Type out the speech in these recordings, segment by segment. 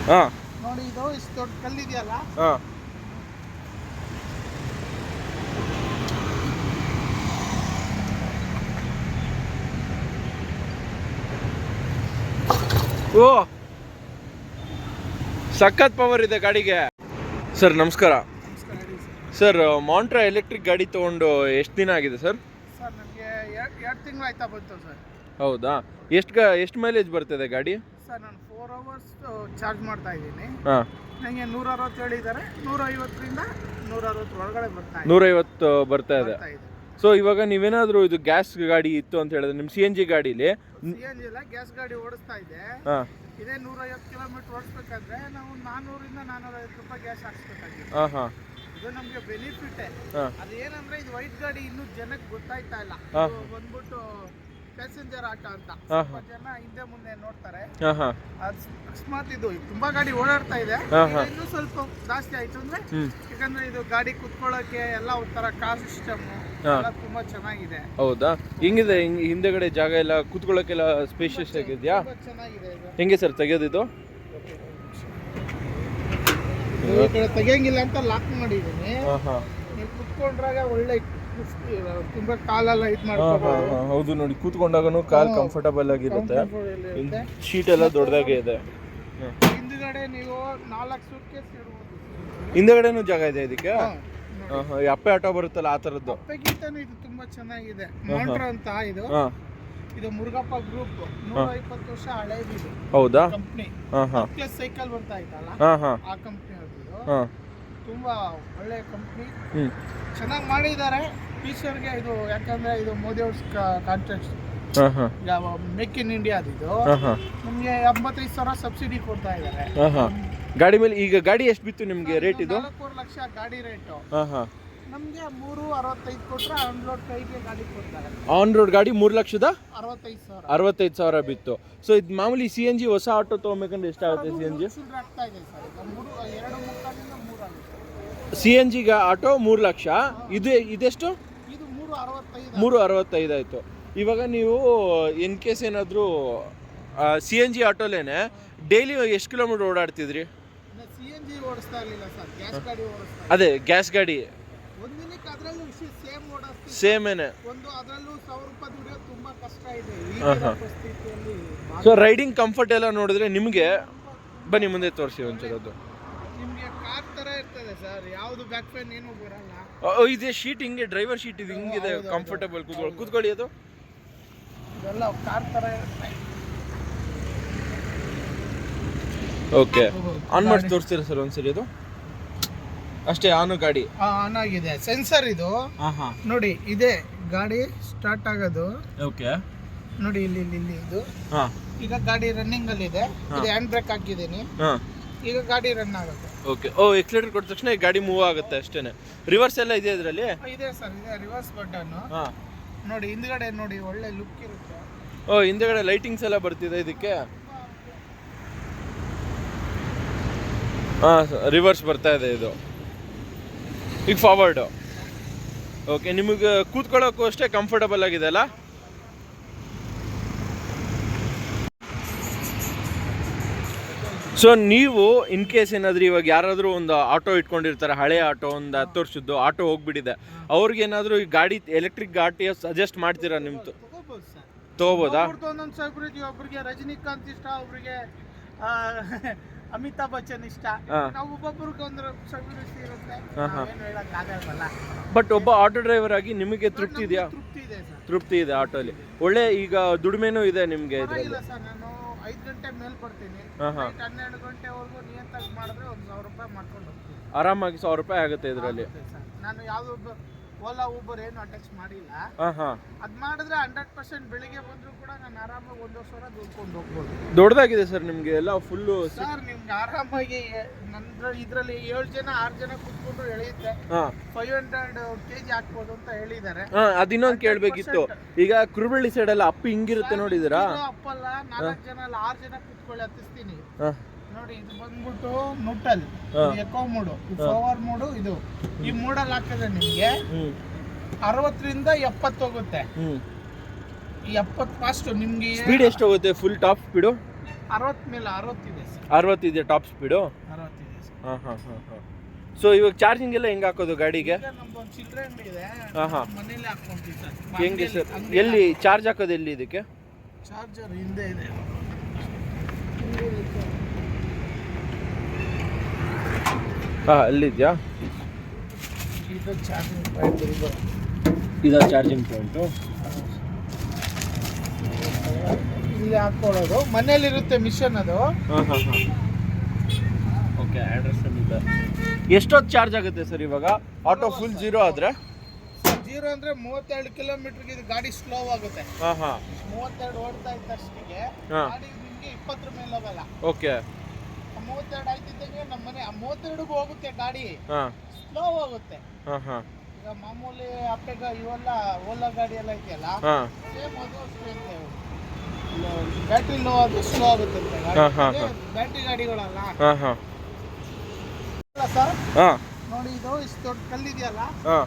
ಹಾಂ ನೋಡಿ ಇದು ಇಷ್ಟು ದೊಡ್ಡ ಕಲ್ಲಿದೆಯಲ್ಲ, ಹಾಂ ಓ ಸಖತ್ ಪವರ್ ಇದೆ ಗಾಡಿಗೆ. ಸರ್ ನಮಸ್ಕಾರ. ನಮಸ್ಕಾರ ಹೇಳಿ ಸರ್ ಮಾಂಟ್ರಾ ಎಲೆಕ್ಟ್ರಿಕ್ ಗಾಡಿ ತೊಗೊಂಡು ಎಷ್ಟು ದಿನ ಆಗಿದೆ ಸರ್? ಸರ್ ನನಗೆ 2 ತಿಂಗಳು ಆಯ್ತಾ ಬಂತು ಸರ್. ಹೌದಾ, ಎಷ್ಟು ಮೈಲೇಜ್ ಬರ್ತದೆ ಗಾಡಿ? ಸರ್ ನಾನು 4 ಅವರ್ಸ್ ಚಾರ್ಜ್ ಮಾಡ್ತಾ ಇದ್ದೀನಿ. ಹಾಂ, ನನಗೆ 160 ಹೇಳಿದ್ದಾರೆ. 150ರಿಂದ 160 ಒಳಗಡೆ ಬರ್ತಾ ಇದೆ. 150 ಬರ್ತಾ ಇದೆ. ಸೊ ಇವಾಗ ನೀವೇನಾದರೂ ಇದು ಗ್ಯಾಸ್ ಗಾಡಿ ಇತ್ತು ಅಂತ ಹೇಳಿದ್ರೆ ನಿಮ್ಮ CNG ಗಾಡೀಲಿ CNG ಇಲ್ಲ, ಗ್ಯಾಸ್ ಗಾಡಿ ಓಡಿಸ್ತಾ ಇದೆ. ಹಾಂ ಇದೇ 150 ಕಿಲೋಮೀಟರ್ ಓಡಿಸ್ಬೇಕಾದ್ರೆ ನಾವು 400ರಿಂದ 450 ರೂಪಾಯಿ ಗ್ಯಾಸ್ ಹಾಕ್ಸ್ಬೇಕಾಗಿದೆ. ಹಾಂ ಹಾಂ ಇದು ನಮಗೆ ಬೆನಿಫಿಟೇ. ಹಾಂ ಅದೇನಂದ್ರೆ ಇದು ವೈಟ್ ಗಾಡಿ ಇನ್ನೂ ಜನಕ್ಕೆ ಗೊತ್ತಾಯ್ತಾ ಇಲ್ಲ. ಇದು ಬಂದ್ಬಿಟ್ಟು ಪ್ಯಾಸೆಂಜರ್ ಆಟೋ ಅಂತ ಸ್ವಲ್ಪ ಜನ ಹಿಂದೆ ಮುಂದೆ ನೋಡ್ತಾರೆ. ಹಾಂ ಹಾಂ ಅಕಸ್ಮಾತ್ ಇದು ತುಂಬಾ ಗಾಡಿ ಓಡಾಡ್ತಾ ಇದೆ, ಇನ್ನೂ ಸ್ವಲ್ಪ ಜಾಸ್ತಿ ಆಯ್ತು ಅಂದ್ರೆ, ಯಾಕಂದ್ರೆ ಇದು ಗಾಡಿ ಕುತ್ಕೊಳ್ಳೋಕೆ ಎಲ್ಲ ಒಂಥರ ಕಾರ್ ಸಿಸ್ಟಮ್ ಎಲ್ಲ ತುಂಬಾ ಚೆನ್ನಾಗಿದೆ. ಹೌದಾ, ಹೆಂಗಿದೆ ಹಿಂದೆಗಡೆ ಜಾಗ ಎಲ್ಲ ಕೂತ್ಕೊಳ್ಳೋಕೆಲ್ಲ ಸ್ಪೇಷಿಯಸ್ ಆಗಿದೆಯಾ? ಚೆನ್ನಾಗಿದೆ ಇದು. ಹೆಂಗೆ ಸರ್ ತೆಗೆಯೋದಿದು? ಈ ಕಡೆ ತೆಗಿಯಂಗಿಲ್ಲ ಅಂತ ಲಾಕ್ ಮಾಡಿದ್ದೀನಿ. ನೀವು ಕುತ್ಕೊಂಡ್ರಾಗ ಒಳ್ಳೆ ತುಂಬಾ ಕಾಲೆಲ್ಲ ಇದು ಮಾಡ್ಕೋಬಹುದು. ಹೌದು ನೋಡಿ, ಕೂತ್ಕೊಂಡಾಗನು ಕಾಲ್ ಕಂಫರ್ಟಬಲ್ ಆಗಿರುತ್ತೆ. ಶೀಟ್ ಎಲ್ಲ ದೊಡ್ಡದಾಗೆ ಇದೆ. ಹಿಂದ್ಗಡೆ ನೀವು 4 ಸೂಟ್ಕೇಸ್ ಇಡಬಹುದು. ಹಿಂದೆಗಡೆನೂ ಜಾಗ ಇದೆ ಇದಕ್ಕೆ. ಅಪ್ಪೆ ಆಟೋ ಬರುತ್ತಲ್ಲ ಆ ತರದ್ದು. ಅಪ್ಪೆಗಿಂತನೂ ಇದು ತುಂಬಾ ಚೆನ್ನಾಗಿದೆ. ಮಾಂಟ್ರಾ ಅಂತ ಇದು ಮುರುಗಪ್ಪ ಗ್ರೂಪ್ 120 ವರ್ಷ ಹಳೇದಿದೆ. ಹೌದಾ? ಕಂಪ್ನಿ ಪ್ಲಸ್ ಸೈಕಲ್ ಬರ್ತಾ ಇತ್ತಲ್ಲ, ಆ ಕಂಪ್ನಿ ಅದು ತುಂಬಾ ಒಳ್ಳೆ ಕಂಪ್ನಿ. ಚೆನ್ನಾಗಿ ಮಾಡಿದ್ದಾರೆ ಟೀಚರ್ಗೆ ಇದು. ಯಾಕಂದ್ರೆ ಇದು ಮೋದಿ ಅವ್ರ ಕಾಂಟ್ರಾಕ್ಟ್ ಮೇಕ್ ಇನ್ ಇಂಡಿಯಾ ಇದು. ನಮ್ಗೆ 85,000 ಸಬ್ಸಿಡಿ ಕೊಡ್ತಾ ಇದ್ದಾರೆ ಗಾಡಿ ಮೇಲೆ. ಈಗ ಗಾಡಿ ಎಷ್ಟು ಬಿತ್ತು ನಿಮ್ಗೆ ರೇಟ್ ಇದು? 4 ಲಕ್ಷ ಗಾಡಿ ರೇಟು. ನಮ್ಗೆ 365 ಕೊಟ್ರೆ ಆನ್ ರೋಡ್ ಕೈಗೆ ಗಾಡಿ ಕೊಡ್ತಾರೆ. ಆನ್ ರೋಡ್ ಗಾಡಿ 3,65,000 65,000 ಬಿತ್ತು. ಸೊ ಇದು ಮಾಮೂಲಿ CNG ಹೊಸ ಆಟೋ ತೊಗೊಬೇಕಂದ್ರೆ ಎಷ್ಟಾಗುತ್ತೆ CNG? ಆಗ್ತಾ ಇದೆ ಸರ್. ಈಗ 2.3 ಆಗುತ್ತೆ. CNG auto 3 lakh. ಇದೆಷ್ಟು? ಇದು 365. 365 ಆಯಿತು. ಇವಾಗ ನೀವು ಇನ್ ಕೇಸ್ ಏನಾದರೂ CNG ಆಟೋಲೇನೆ ಡೈಲಿ ಎಷ್ಟು ಕಿಲೋಮೀಟರ್ ಓಡಾಡ್ತಿದ್ರಿ? CNG ಓಡಿಸ್ತಾ ಇರಲಿಲ್ಲ ಸರ್, ಗ್ಯಾಸ್ ಗಾಡಿ ಓಡಿಸ್ತಾ. ಅದೇ ಗ್ಯಾಸ್ ಗಾಡಿ ಒಂದಿನಕ್ಕೆ ಅದರಲ್ಲೂ ಸೇಮ್ ಓಡಿಸ್ತೀವಿ. ಸೇಮೇನೆ. ಅದರಲ್ಲೂ 1,000 ರೂಪಾಯಿ ದುಡಿಯೋದು ತುಂಬಾ ಕಷ್ಟ ಇದೆ ಈ ಪರಿಸ್ಥಿತಿಯಲ್ಲಿ. ಸೊ ರೈಡಿಂಗ್ ಕಂಫರ್ಟ್ ಎಲ್ಲ ನೋಡಿದ್ರೆ ನಿಮಗೆ ಬನ್ನಿ ಮುಂದೆ ತೋರಿಸಿ ಒಂಚೂರು. ಅದು ನಿಮಗೆ ಕಾರ್ ತರ ಇರ್ತದೆ ಸರ್, ಯಾವುದು ಬ್ಯಾಕ್ ಪೇನ್ ಏನು ಬರಲ್ಲ. ಇದೆ ಶೀಟ್ ಹಿಂಗೆ, ಡ್ರೈವರ್ ಶೀಟ್ ಇದು ಹಿಂಗಿದೆ, ಕಂಫರ್ಟಬಲ್ ಕೂತ್ಕೊಳ್ಳಿ. ಅದು ಇದೆಲ್ಲ ಕಾರ್ ತರ ಇರುತ್ತೆ. ಓಕೆ, ಆನ್ ಮಾಡಿ ತೋರಿಸ್ತೀರಾ ಸರ್ ಒಂದ್ಸರಿ? ಅದು ಅಷ್ಟೇ ಆನು ಗಾಡಿ ಆನ್ ಆಗಿದೆ. ಸೆನ್ಸರ್ ಇದು ನೋಡಿ, ಇದೆ ಗಾಡಿ ಸ್ಟಾರ್ಟ್ ಆಗೋದು. ಓಕೆ ನೋಡಿ ಇಲ್ಲಿ ಇದು. ಈಗ ಗಾಡಿ ರನ್ನಿಂಗ್ ಅಲ್ಲಿ ಇದೆ. ಇದು ಹ್ಯಾಂಡ್ ಬ್ರೇಕ್ ಹಾಕಿದ್ದೀನಿ. ಈಗ ಗಾಡಿ ರನ್ ಆಗುತ್ತೆ. ಓಕೆ. ಎಕ್ಸಲೇಟರ್ ಕೊಟ್ಟ ತಕ್ಷಣ ಈ ಗಾಡಿ ಮೂವ್ ಆಗುತ್ತೆ ಅಷ್ಟೇನೆ. ರಿವರ್ಸ್ ಎಲ್ಲ ಇದೆ ಇದರಲ್ಲಿ? ಇದೆ ಸರ್, ಇದೆ ರಿವರ್ಸ್ ಬಟನ್. ನೋಡಿ ಹಿಂದ್ಗಡೆ ನೋಡಿ, ಒಳ್ಳೆ ಲುಕ್ ಇರುತ್ತೆ. ಹಿಂದೆಗಡೆ ಲೈಟಿಂಗ್ಸ್ ಎಲ್ಲ ಬರ್ತಿದೆ ಇದಕ್ಕೆ. ರಿವರ್ಸ್ ಬರ್ತಾ ಇದೆ ಇದು. ಈಗ ಫಾರ್ವರ್ಡ್. ಓಕೆ, ನಿಮಗೆ ಕೂತ್ಕೊಳ್ಳೋಕ್ಕೂ ಅಷ್ಟೇ ಕಂಫರ್ಟಬಲ್ ಆಗಿದೆ ಅಲ್ಲ? ಸೊ ನೀವು ಇನ್ ಕೇಸ್ ಏನಾದರೂ ಇವಾಗ ಯಾರಾದರೂ ಒಂದು ಆಟೋ ಇಟ್ಕೊಂಡಿರ್ತಾರೆ, ಹಳೆ ಆಟೋ, ಒಂದು 10 ವರ್ಷದ್ದು ಆಟೋ ಹೋಗ್ಬಿಟ್ಟಿದೆ, ಅವ್ರಿಗೇನಾದರೂ ಈ ಗಾಡಿ ಎಲೆಕ್ಟ್ರಿಕ್ ಗಾಡಿ ಸಜೆಸ್ಟ್ ಮಾಡ್ತೀರಾ? ನಿಮ್ದು ತಗೋಬೋದಾ? ಒಬ್ಬರಿಗೆ ರಜನಿಕಾಂತ್ ಇಷ್ಟ, ಒಬ್ಬರಿಗೆ ಅಮಿತಾಬ್ ಬಚ್ಚನ್ ಇಷ್ಟ. ನಾವು ಒಬ್ಬೊಬ್ಬರಿಗೆ ಒಂದು ಇರುತ್ತೆ, ಹೇಳಕ್ಕಾಗಲ್ಲ. ಬಟ್ ಒಬ್ಬ ಆಟೋ ಡ್ರೈವರ್ ಆಗಿ ನಿಮಗೆ ತೃಪ್ತಿ ಇದೆಯಾ? ತೃಪ್ತಿ ಇದೆ ಆಟೋಲಿ. ಒಳ್ಳೆ ಈಗ ದುಡಿಮೆನೂ ಇದೆ ನಿಮಗೆ ಇದರಲ್ಲಿ? ಸರ್ ನಾನು 5 ಗಂಟೆ ಮೇಲೆ ಬರ್ತೀನಿ. 12 ಗಂಟೆವರೆಗೂ ನಿಯಂತಾಗಿ ಮಾಡಿದ್ರೆ 1,000 ರೂಪಾಯಿ ಮಾಡ್ಕೊಂಡು ಹೋಗ್ತೀನಿ. ಆರಾಮಾಗಿ 1,000 ರೂಪಾಯಿ ಆಗುತ್ತೆ ಇದರಲ್ಲಿ. ನಾನು ಯಾವುದೋ ಓಲಾ ಊಬರ್ ಏನು ಅಟ್ಯಾಚ್ ಮಾಡಿಲ್ಲ. ಅದು ಮಾಡಿದ್ರೆ 100% ಬೆಳಿಗ್ಗೆ ಬಂದರೂ ಕೂಡ ನಾನು ಆರಾಮಾಗಿ 1,000 ರೂಪಾಯಿ ದುಡ್ಕೊಂಡು ಹೋಗ್ಬೋದು. ದೊಡ್ಡದಾಗಿದೆ ಸರ್ ನಿಮಗೆ ಎಲ್ಲ ಫುಲ್ಲು. ಸರ್ ನಿಮ್ಗೆ ಆರಾಮಾಗಿ ನನ್ನ ಇದರಲ್ಲಿ 7 ಜನ 6 ಜನ ಕೂತ್ಕೊಂಡು ಎಳೆಯುತ್ತೆ. 500 kg ಹಾಕ್ಬೋದು ಅಂತ ಹೇಳಿದ್ದಾರೆ. ಅದಿನ್ನೊಂದು ಕೇಳಬೇಕಿತ್ತು. ಈಗ ಕುರುಬಳ್ಳಿ ಸೈಡ್ ಎಲ್ಲ ಅಪ್ಪಿ ಹಿಂಗಿರುತ್ತೆ ನೋಡಿದಿರಾ? ಅಪ್ಪಲ್ಲ, 4 ಜನ ಅಲ್ಲ 6 ಜನ ಕೂತ್ಕೊಳ್ಳಿ ಹತ್ತಿಸ್ತೀನಿ. ನೋಡಿ ಇದು ಬಂದ್ಬಿಟ್ಟು neutral, eco mode, power mode. ಇದು ಈ ಮೋಡಲ್ಲಿ ಹಾಕಿದ್ರೆ ನಿಮಗೆ 60ರಿಂದ 70 ಹೋಗುತ್ತೆ. 70 ಫಾಸ್ಟ್. ನಿಮ್ಗೆ ಸ್ಪೀಡ್ ಎಷ್ಟು ಹೋಗುತ್ತೆ? ಫುಲ್ ಟಾಪ್ ಸ್ಪೀಡು 60 ಮೇಲೆ 60 ಇದೆ ಸರ್. 60 ಇದೆ ಟಾಪ್ ಸ್ಪೀಡು. 60 ಇದೆ ಸರ್. ಹಾಂ ಹಾಂ ಹಾಂ ಹಾಂ. ಸೊ ಇವಾಗ ಚಾರ್ಜಿಂಗ್ ಎಲ್ಲ ಹೆಂಗೆ ಹಾಕೋದು ಗಾಡಿಗೆ? ಈಗ ನಮ್ದೊಂದು ಚಿಲ್ಲರೆ ಅಂಗಡಿ ಇದೆ, ಹಾ. ಮನೇಲಿ ಹಾಕೊಂತೀವಿ ಸರ್. ಹೆಂಗೆ ಸರ್? ಎಲ್ಲಿ ಚಾರ್ಜ್ ಹಾಕೋದು ಎಲ್ಲಿ ಇದಕ್ಕೆ? ಚಾರ್ಜರ್ ಹಿಂದೆ ಇದೆ. ಹಾಂ ಅಲ್ಲಿದೆಯಾ? ಇದು ಚಾರ್ಜಿಂಗ್ ಪಾಯಿಂಟ್ ಇದೆ. ಇದು ಚಾರ್ಜಿಂಗ್ ಪಾಯಿಂಟು. ಇಲ್ಲಿ ಹಾಕೊಳ್ಳೋದು ಮನೇಲಿರುತ್ತೆ ಮಿಷನ್ ಅದು. ಹಾಂ ಹಾಂ ಹಾಂ. ಓಕೆ, ಅಡ್ರೆಸ್ ಇದೆ. ಎಷ್ಟೊತ್ತು ಚಾರ್ಜ್ ಆಗುತ್ತೆ ಸರ್ ಇವಾಗ ಆಟೋ ಫುಲ್ ಜೀರೋ ಆದರೆ? ಜೀರೋ ಅಂದ್ರೆ 32 ಕಿಲೋಮೀಟರ್ಗೆ ಇದು ಗಾಡಿ ಸ್ಲೋ ಆಗುತ್ತೆ. ಹಾಂ ಹಾಂ. 32 ಓಡ್ತಾ ಇದ್ದ ತಕ್ಷಣಿಗೆ ಹಾಂ. ಗಾಡಿ ನಿಮಗೆ 20 ಮೇಲೆ ಹೋಗಲ್ಲ. ಓಕೆ. 32 ಆಯ್ತಿದ್ದಂಗೆ ನಮ್ಮ ಮನೆ 32ಗೂ ಹೋಗುತ್ತೆ ಗಾಡಿ, ಹಾಂ ಸ್ಲೋ ಹೋಗುತ್ತೆ. ಹಾಂ ಹಾಂ. ಈಗ ಮಾಮೂಲಿ ಅಪ್ಪೆಗ ಇವೆಲ್ಲ ಓಲಾ ಗಾಡಿ ಎಲ್ಲ ಇದೆಯಲ್ಲ, ಹಾಂ ಸೇಮ್ ಅದು ಅಷ್ಟೇ. ಬ್ಯಾಟ್ರಿ ಲೋ ಆದ್ರೆ ಸ್ಲೋ ಆಗುತ್ತೆ ಅಂತ ಹಾಂ ಹಾಂ ಹಾಂ. ಬ್ಯಾಟ್ರಿ ಗಾಡಿಗಳಲ್ಲ. ಹಾಂ ಹಾಂ ಸರ್ ಹಾಂ ನೋಡಿ, ಇದು ಇಷ್ಟು ದೊಡ್ಡ ಕಲ್ಲಿದೆಯಲ್ಲ, ಹಾಂ.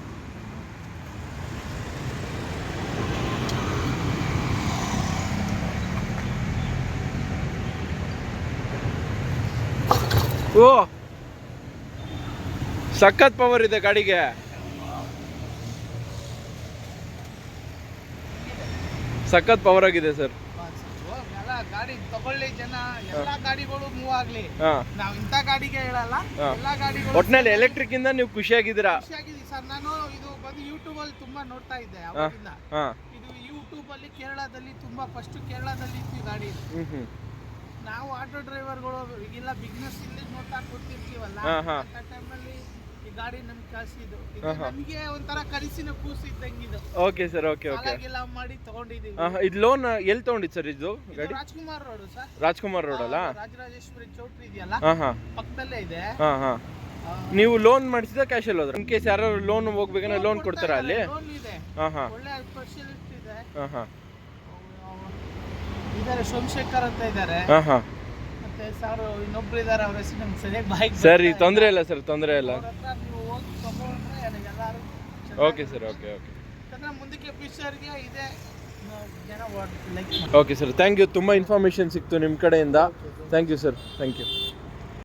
ಓ, ಸಖತ್ ಪವರ್ ಇದೆ ಗಾಡಿಗೆ. ಸಖತ್ ಪವರ್ ಆಗಿದೆ ಸರ್. ಎಲ್ಲ ಗಾಡಿ ತಗೊಳ್ಳಿ ಜನ, ಎಲ್ಲಾ ಗಾಡಿಗಳು ಮೂವ್ ಆಗ್ಲಿ. ಹಾಂ. ನಾವು ಇಂಥ ಗಾಡಿಗೆ ಹೇಳಲ್ಲ, ಹಾ. ಎಲ್ಲಾ ಗಾಡಿಗಳು. ಒಟ್ನಲ್ಲಿ ಎಲೆಕ್ಟ್ರಿಕ್ ಇಂದ ನೀವು ಖುಷಿಯಾಗಿದ್ದೀರಾ? ಖುಷಿಯಾಗಿದ್ದೀನಿ ಸರ್. ನಾನು ಇದು ಬಂದು ಯೂಟ್ಯೂಬ್ ಅಲ್ಲಿ ತುಂಬಾ ನೋಡ್ತಾ ಇದ್ದೆ ಅವಾಗಿಂದ. ಹಾಂ. ಇದು ಯೂಟ್ಯೂಬ್ ಅಲ್ಲಿ ಕೇರಳದಲ್ಲಿ ತುಂಬಾ ಫಸ್ಟ್ ಕೇರಳದಲ್ಲಿ ಇತ್ತು ಈ ಗಾಡಿ. ಹ್ಞೂ ಹ್ಞೂ. ನಾವು ಆಟೋ ಡ್ರೈವರ್ಗಳು ಈಗೆಲ್ಲ ಬಿಸ್ನೆಸ್ ಇಲ್ಲಿ ನೋಡ್ತಾ ಕೂತಿರ್ತೀವಲ್ಲ, ಹಾ, ಹಾ. ಅಂತ ಟೈಮಲ್ಲಿ ಈ ಗಾಡಿ ನಮ್ಗೆ ಕಳಿಸಿದ್ದು. ಹಾ, ಹಾ. ನಮಗೆ ಒಂಥರ ಕನಸಿನ ಕೂಸು ಇದ್ದಂಗಿದು. Okay sir, okay okay. ಸಾಲಾಗೆಲ್ಲ ಮಾಡಿ ತಗೊಂಡಿದ್ದೀವಿ. ಇದು ಲೋನ್ ಎಲ್ಲಿ ತೊಗೊಂಡಿದ್ದು ಸರ್ ಇದು ಇದು ಗಾಡಿ? Rajkumar road sir. Rajkumar road ಅಲ್ಲ? ರಾಜರಾಜೇಶ್ವರಿ ಚೌಟ್ರಿ ಇದೆಯಲ್ಲ, ಹಾಂ ಹಾಂ ಪಕ್ಕದಲ್ಲೇ ಇದೆ. ಹಾಂ ಹಾಂ. ನೀವು ಲೋನ್ ಮಾಡಿಸಿದ ಕ್ಯಾಶಲ್ಲಿ ಹೋದ್ರೆ ಇನ್ ಕೇಸ್ ಯಾರು ಲೋನ್ ಹೋಗ್ಬೇಕಂದ್ರೆ ಲೋನ್ ಕೊಡ್ತಾರಾ ಅಲ್ಲಿ? ಲೋನ್ ಇದೆ, ಹಾಂ ಹಾಂ ಒಳ್ಳೆ ಸ್ಪೆಷಲಿಸ್ಟ್ ಇದೆ. ಹಾಂ ಹಾಂ ಇದಾರೆ, ಸೋಮಶೇಖರ್ ಅಂತ ಇದ್ದಾರೆ. ಹಾಂ ಹಾಂ. ಮತ್ತೆ ಸರ್ ಇನ್ನೊಬ್ರು ಇದಾರೆ, ಅವ್ರ ಹೆಸರು ನಮ್ಗೆ ಸರಿಯಾಗಿ ಬಾಯಿಗೆ ಸರಿ, ತೊಂದರೆ ಇಲ್ಲ ಸರ್, ತೊಂದರೆ ಇಲ್ಲ. ಅವ್ರ ಹತ್ರ ನೀವು ಹೋಗಿ ತಗೊಂಡ್ರೆ ಎಲ್ಲರೂ ಓಕೆ ಸರ್, ಓಕೆ ಓಕೆ. ಯಾಕಂದ್ರೆ ಮುಂದಕ್ಕೆ ಫ್ಯೂಚರ್ಗೆ ಇದೆ ಜನ like. Okay sir, thank you. ತುಂಬ ಇನ್ಫಾರ್ಮೇಷನ್ ಸಿಕ್ತು ನಿಮ್ಮ ಕಡೆಯಿಂದ. Thank you sir, thank you.